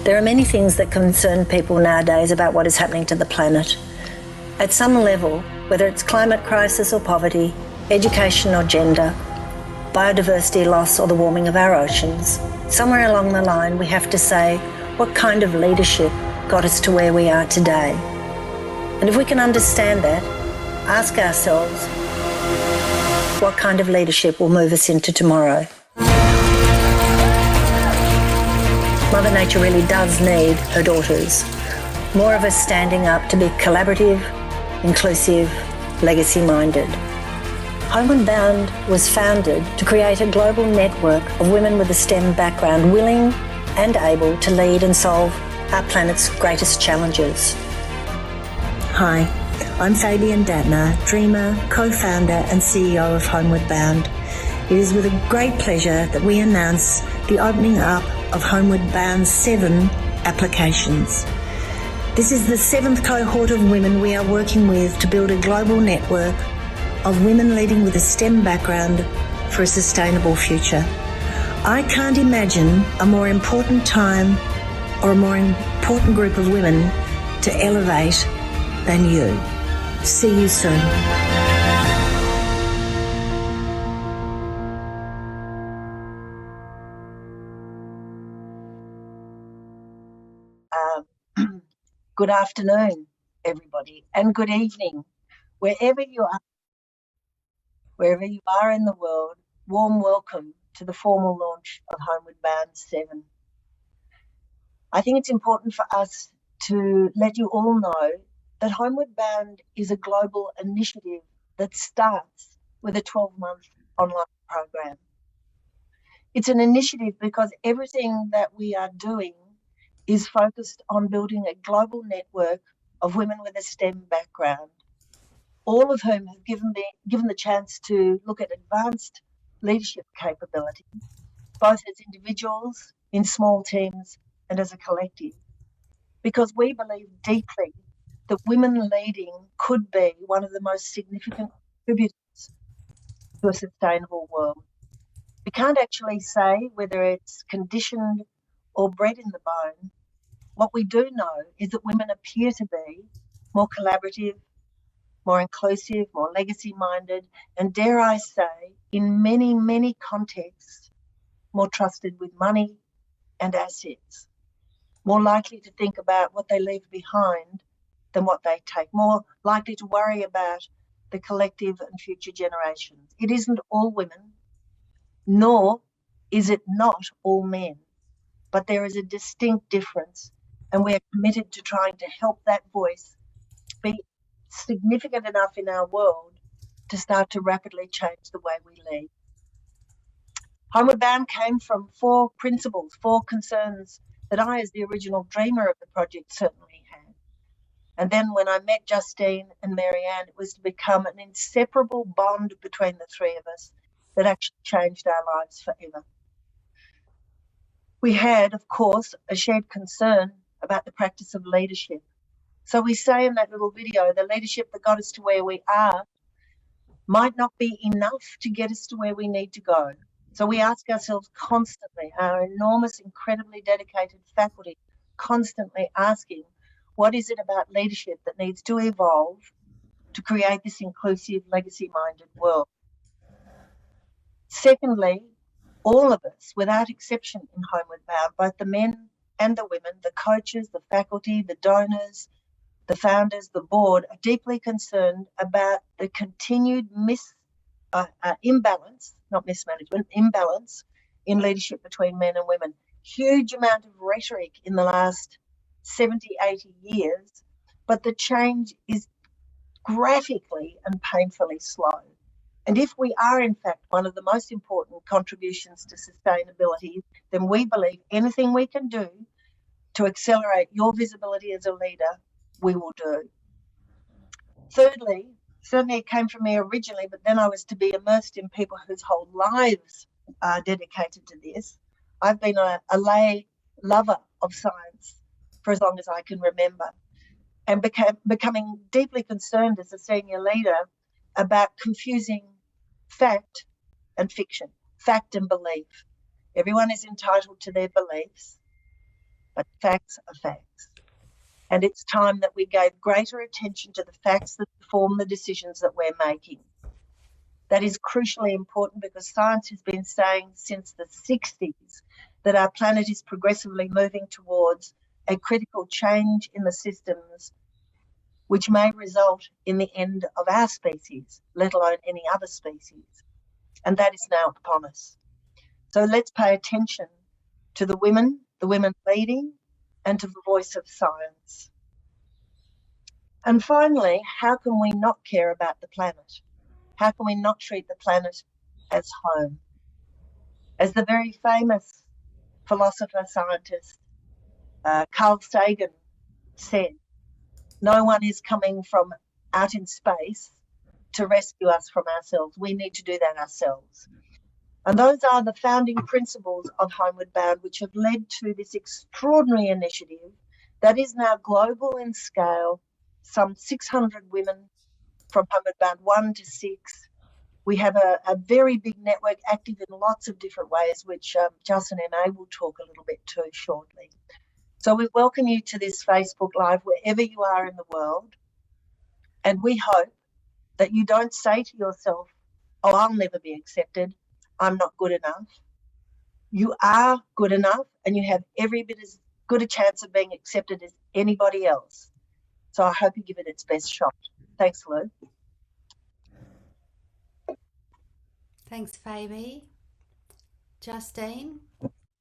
There are many things that concern people nowadays about what is happening to the planet. At some level, whether it's climate crisis or poverty, education or gender, biodiversity loss or the warming of our oceans, somewhere along the line we have to say, what kind of leadership got us to where we are today? And if we can understand that, ask ourselves, what kind of leadership will move us into tomorrow? Mother Nature really does need her daughters. More of us standing up to be collaborative, inclusive, legacy-minded. Homeward Bound was founded to create a global network of women with a STEM background willing and able to lead and solve our planet's greatest challenges. Hi, I'm Fabian Datner, dreamer, co-founder and CEO of Homeward Bound. It is with a great pleasure that we announce the opening up of Homeward Bound's 7 applications. This is the 7th cohort of women we are working with to build a global network of women leading with a STEM background for a sustainable future. I can't imagine a more important time or a more important group of women to elevate than you. See you soon. Good afternoon, everybody, and good evening, wherever you are in the world. Warm welcome to the formal launch of Homeward Bound 7. I think it's important for us to let you all know that Homeward Bound is a global initiative that starts with a 12-month online program. It's an initiative because everything that we are doing is focused on building a global network of women with a STEM background, all of whom have given the chance to look at advanced leadership capability, both as individuals, in small teams, and as a collective, because we believe deeply that women leading could be one of the most significant contributors to a sustainable world. We can't actually say whether it's conditioned or bred in the bone. What we do know is that women appear to be more collaborative, more inclusive, more legacy-minded, and dare I say, in many, many contexts, more trusted with money and assets, more likely to think about what they leave behind than what they take, more likely to worry about the collective and future generations. It isn't all women, nor is it not all men, but there is a distinct difference, and we are committed to trying to help that voice be significant enough in our world to start to rapidly change the way we lead. Homeward Bound came from 4 principles, 4 concerns that I, as the original dreamer of the project, certainly had. And then when I met Justine and Marianne, it was to become an inseparable bond between the 3 of us that actually changed our lives forever. We had, of course, a shared concern about the practice of leadership. So we say in that little video, the leadership that got us to where we are might not be enough to get us to where we need to go. So we ask ourselves constantly, our enormous, incredibly dedicated faculty, constantly asking, what is it about leadership that needs to evolve to create this inclusive, legacy-minded world? Secondly, all of us, without exception in Homeward Bound, both the men and the women, the coaches, the faculty, the donors, the founders, the board, are deeply concerned about the continued imbalance, not mismanagement, imbalance in leadership between men and women. Huge amount of rhetoric in the last 70, 80 years, but the change is graphically and painfully slow. And if we are, in fact, one of the most important contributions to sustainability, then we believe anything we can do to accelerate your visibility as a leader, we will do. Thirdly, certainly it came from me originally, but then I was to be immersed in people whose whole lives are dedicated to this. I've been a lay lover of science for as long as I can remember, and becoming deeply concerned as a senior leader about confusing fact and fiction, fact and belief. Everyone is entitled to their beliefs, but facts are facts. And it's time that we gave greater attention to the facts that form the decisions that we're making. That is crucially important because science has been saying since the 60s that our planet is progressively moving towards a critical change in the systems which may result in the end of our species, let alone any other species. And that is now upon us. So let's pay attention to the women leading, and to the voice of science. And finally, how can we not care about the planet? How can we not treat the planet as home? As the very famous philosopher, scientist, Carl Sagan said, no one is coming from out in space to rescue us from ourselves. We need to do that ourselves. And those are the founding principles of Homeward Bound, which have led to this extraordinary initiative that is now global in scale, some 600 women from Homeward Bound 1 to 6. We have a very big network active in lots of different ways, which Justin and I will talk a little bit to shortly. So we welcome you to this Facebook Live wherever you are in the world. And we hope that you don't say to yourself, oh, I'll never be accepted. I'm not good enough. You are good enough, and you have every bit as good a chance of being accepted as anybody else. So I hope you give it its best shot. Thanks, Lou. Thanks, Phoebe. Justine,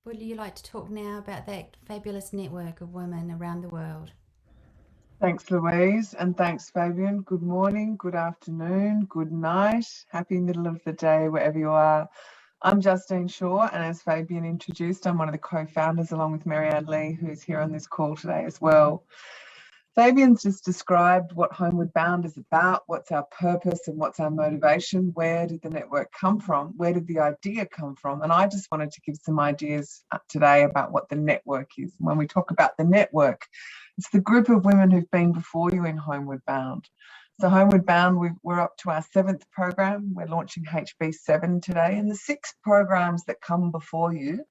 would you like to talk now about that fabulous network of women around the world? Thanks, Louise, and thanks, Fabian. Good morning, good afternoon, good night, happy middle of the day, wherever you are. I'm Justine Shaw, and as Fabian introduced, I'm one of the co-founders along with Marianne Lee, who's here on this call today as well. Fabian's just described what Homeward Bound is about, what's our purpose and what's our motivation. Where did the network come from? Where did the idea come from? And I just wanted to give some ideas today about what the network is. When we talk about the network, it's the group of women who've been before you in Homeward Bound. So Homeward Bound, we're up to our 7th program. We're launching HB7 today. And the 6 programs that come before you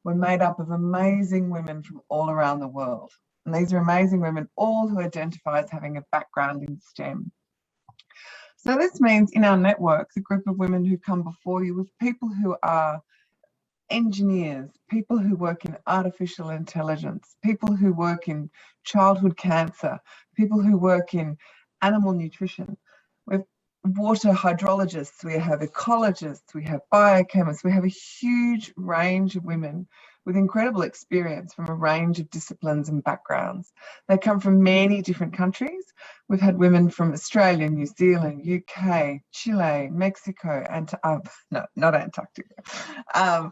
were made up of amazing women from all around the world. And these are amazing women, all who identify as having a background in STEM. So this means in our network, the group of women who come before you with people who are engineers, people who work in artificial intelligence, people who work in childhood cancer, people who work in animal nutrition. We have water hydrologists, we have ecologists, we have biochemists, we have a huge range of women with incredible experience from a range of disciplines and backgrounds. They come from many different countries. We've had women from Australia, New Zealand, UK, Chile, Mexico, and not Antarctica,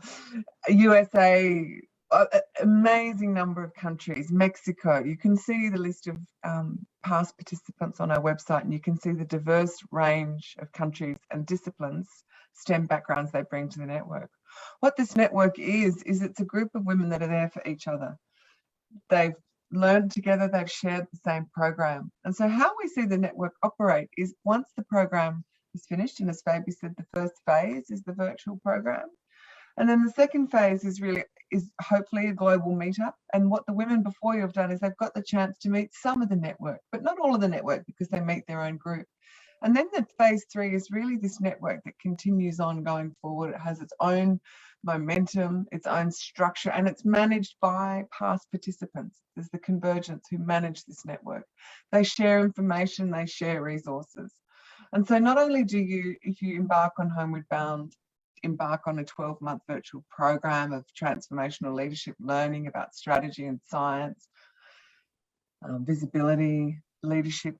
USA, amazing number of countries, Mexico. You can see the list of past participants on our website, and you can see the diverse range of countries and disciplines, STEM backgrounds they bring to the network. What this network is it's a group of women that are there for each other. They've learned together, they've shared the same program. And so how we see the network operate is once the program is finished, and as Fabi said, the first phase is the virtual program. And then the second phase is hopefully a global meetup. And what the women before you have done is they've got the chance to meet some of the network, but not all of the network, because they meet their own group. And then the phase 3 is really this network that continues on going forward. It has its own momentum, its own structure, and it's managed by past participants. There's the Convergence who manage this network. They share information, they share resources. And so not only do you, if you embark on Homeward Bound, embark on a 12-month virtual program of transformational leadership learning about strategy and science, visibility, leadership,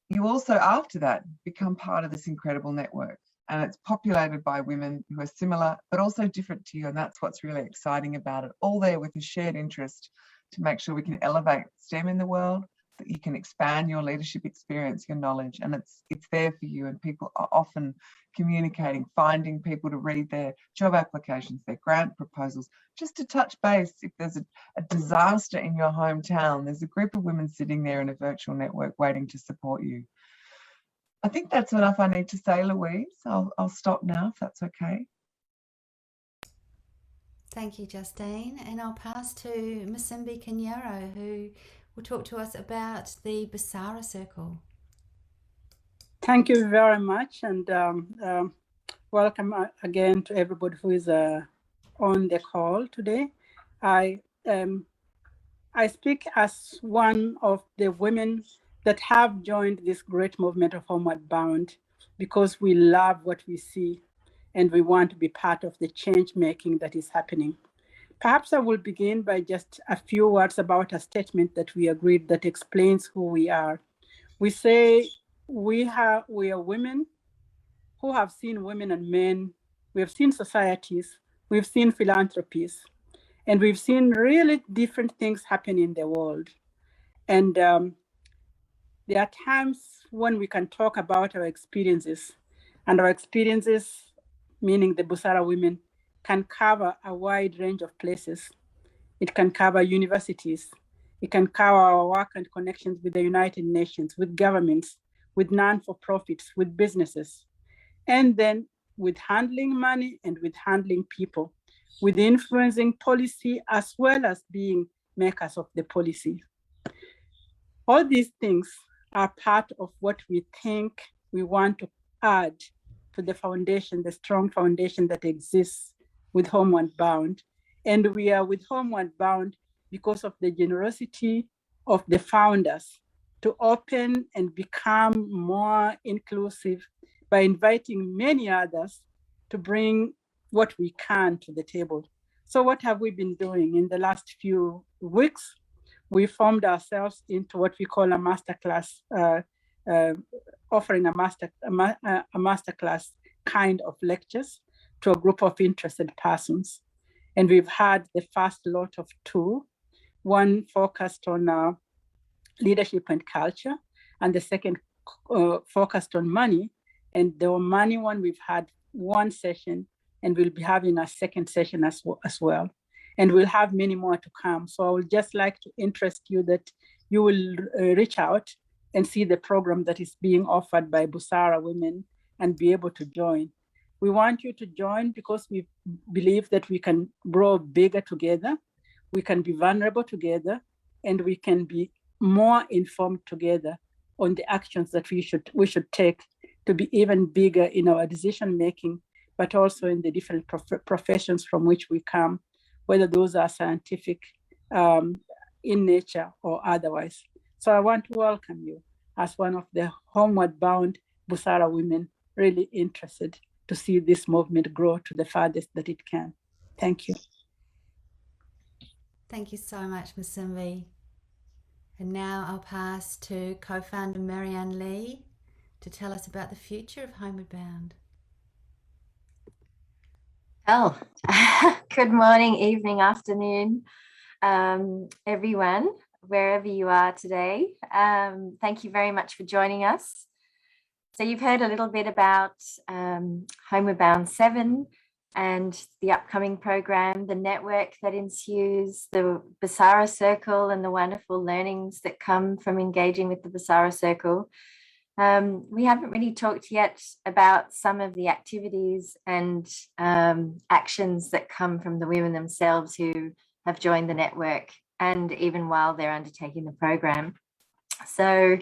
you also after that become part of this incredible network, and it's populated by women who are similar but also different to you, and that's what's really exciting about it. All there with a shared interest to make sure we can elevate STEM in the world, that you can expand your leadership experience, your knowledge, and it's there for you. And people are often communicating, finding people to read their job applications, their grant proposals, just to touch base. If there's a disaster in your hometown, there's a group of women sitting there in a virtual network waiting to support you. I think that's enough I need to say, Louise. I'll stop now if that's okay. Thank you, Justine. And I'll pass to Musimbi Kanyero, who will talk to us about the Busara Circle. Thank you very much, and welcome again to everybody who is on the call today. I speak as one of the women that have joined this great movement of Homeward Bound because we love what we see and we want to be part of the change making that is happening. Perhaps I will begin by just a few words about a statement that we agreed that explains who we are. We say we are women who have seen women and men, we have seen societies, we've seen philanthropies, and we've seen really different things happen in the world. And there are times when we can talk about our experiences, and our experiences, meaning the Busara women, can cover a wide range of places. It can cover universities. It can cover our work and connections with the United Nations, with governments, with non-for-profits, with businesses, and then with handling money and with handling people, with influencing policy as well as being makers of the policy. All these things are part of what we think we want to add to the foundation, the strong foundation that exists with Homeward Bound. And we are with Homeward Bound because of the generosity of the founders to open and become more inclusive by inviting many others to bring what we can to the table. So what have we been doing in the last few weeks? We formed ourselves into what we call a masterclass, offering a masterclass kind of lectures to a group of interested persons. And we've had the first lot of two, one focused on leadership and culture, and the second focused on money. And the money one, we've had one session, and we'll be having a second session as well. And we'll have many more to come. So I would just like to interest you that you will reach out and see the program that is being offered by Busara Women and be able to join. We want you to join because we believe that we can grow bigger together, we can be vulnerable together, and we can be more informed together on the actions that we should take to be even bigger in our decision making, but also in the different professions from which we come, whether those are scientific, in nature or otherwise. So I want to welcome you as one of the Homeward Bound Busara women, really interested to see this movement grow to the farthest that it can. Thank you. Thank you so much, Musimbi. And now I'll pass to co-founder Marianne Lee to tell us about the future of Homeward Bound. Oh, good morning, evening, afternoon, everyone, wherever you are today. Thank you very much for joining us. So you've heard a little bit about Homeward Bound 7 and the upcoming program, the network that ensues, the Busara Circle and the wonderful learnings that come from engaging with the Busara Circle. We haven't really talked yet about some of the activities and actions that come from the women themselves who have joined the network, and even while they're undertaking the program. So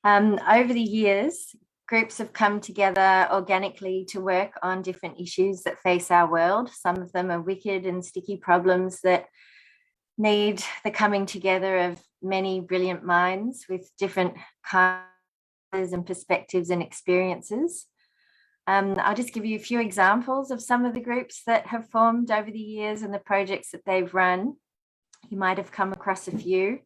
over the years, groups have come together organically to work on different issues that face our world. Some of them are wicked and sticky problems that need the coming together of many brilliant minds with different kinds and perspectives and experiences. I'll just give you a few examples of some of the groups that have formed over the years and the projects that they've run. You might have come across a few.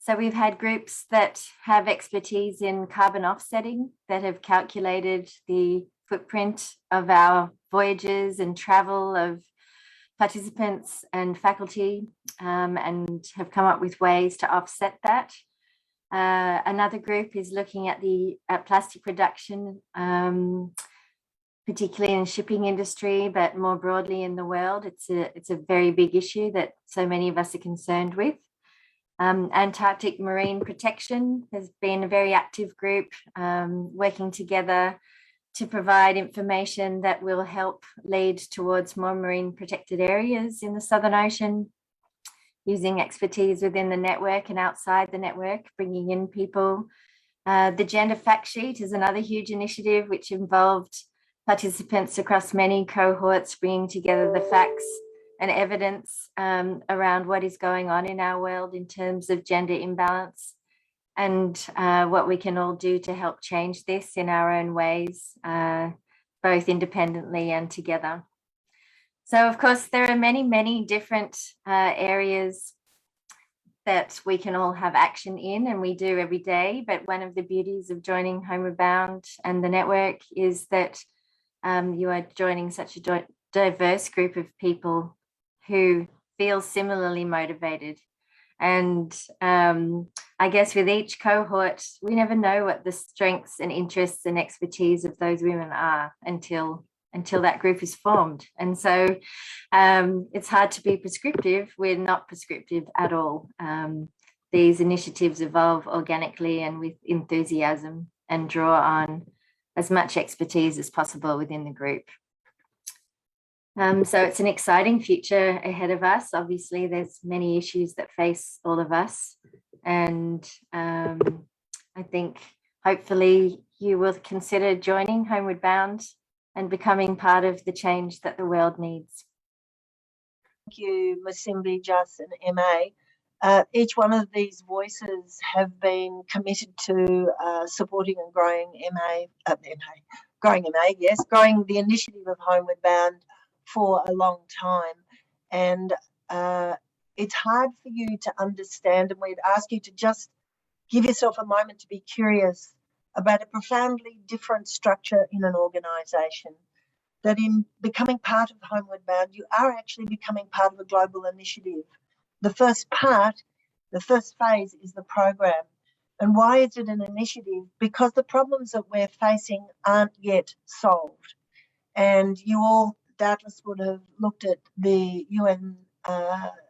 So we've had groups that have expertise in carbon offsetting, that have calculated the footprint of our voyages and travel of participants and faculty, and have come up with ways to offset that. Another group is looking at the plastic production, particularly in the shipping industry, but more broadly in the world. It's a very big issue that so many of us are concerned with. Antarctic marine protection has been a very active group working together to provide information that will help lead towards more marine protected areas in the Southern Ocean, using expertise within the network and outside the network, bringing in people. The Gender Fact Sheet is another huge initiative which involved participants across many cohorts bringing together the facts and evidence around what is going on in our world in terms of gender imbalance, and what we can all do to help change this in our own ways, both independently and together. So, of course, there are many, many different areas that we can all have action in, and we do every day. But one of the beauties of joining Homeward Bound and the network is that you are joining such a diverse group of people who feel similarly motivated. And I guess with each cohort, we never know what the strengths and interests and expertise of those women are until that group is formed. And so it's hard to be prescriptive. We're not prescriptive at all. These initiatives evolve organically and with enthusiasm and draw on as much expertise as possible within the group. So it's an exciting future ahead of us. Obviously, there's many issues that face all of us. And I think hopefully you will consider joining Homeward Bound and becoming part of the change that the world needs. Thank you, Musimbi, Just and MA. Each one of these voices have been committed to supporting and growing growing the initiative of Homeward Bound for a long time. And it's hard for you to understand, and we'd ask you to just give yourself a moment to be curious about a profoundly different structure in an organisation. That in becoming part of Homeward Bound, you are actually becoming part of a global initiative. The first phase is the program. And why is it an initiative? Because the problems that we're facing aren't yet solved. And you all doubtless would have looked at the UN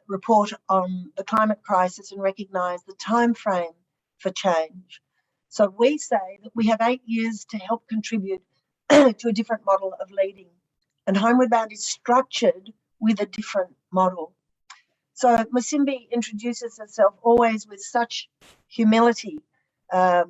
report on the climate crisis and recognised the time frame for change. So we say that we have 8 years to help contribute to a different model of leading. And Homeward Bound is structured with a different model. So Musimbi introduces herself always with such humility. The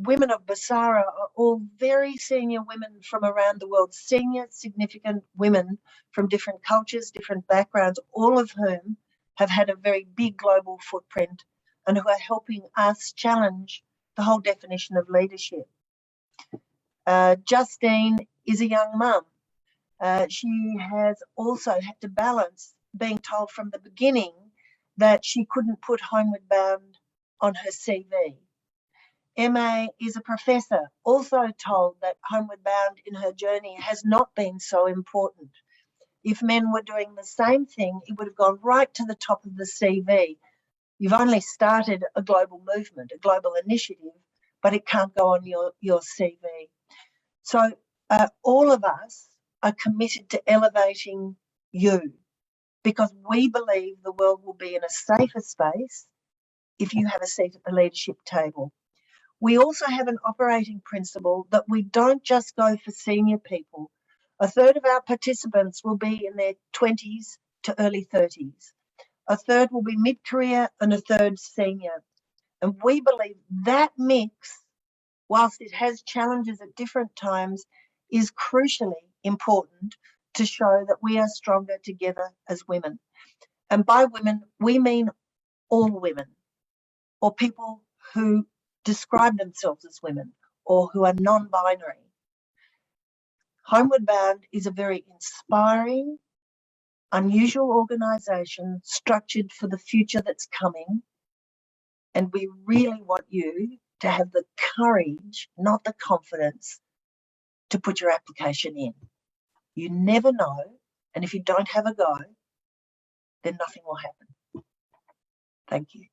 women of Basara are all very senior women from around the world, senior, significant women from different cultures, different backgrounds, all of whom have had a very big global footprint and who are helping us challenge the whole definition of leadership. Justine is a young mum. She has also had to balance being told from the beginning that she couldn't put Homeward Bound on her CV. MA is a professor, also told that Homeward Bound in her journey has not been so important. If men were doing the same thing, it would have gone right to the top of the CV. You've only started a global movement, a global initiative, but it can't go on your CV. So all of us are committed to elevating you because we believe the world will be in a safer space if you have a seat at the leadership table. We also have an operating principle that we don't just go for senior people. A third of our participants will be in their 20s to early 30s. A third will be mid-career and a third senior. And we believe that mix, whilst it has challenges at different times, is crucially important to show that we are stronger together as women. And by women, we mean all women, or people who describe themselves as women, or who are non-binary. Homeward Bound is a very inspiring, unusual organisation structured for the future that's coming. And we really want you to have the courage, not the confidence, to put your application in. You never know, and if you don't have a go, then nothing will happen. Thank you.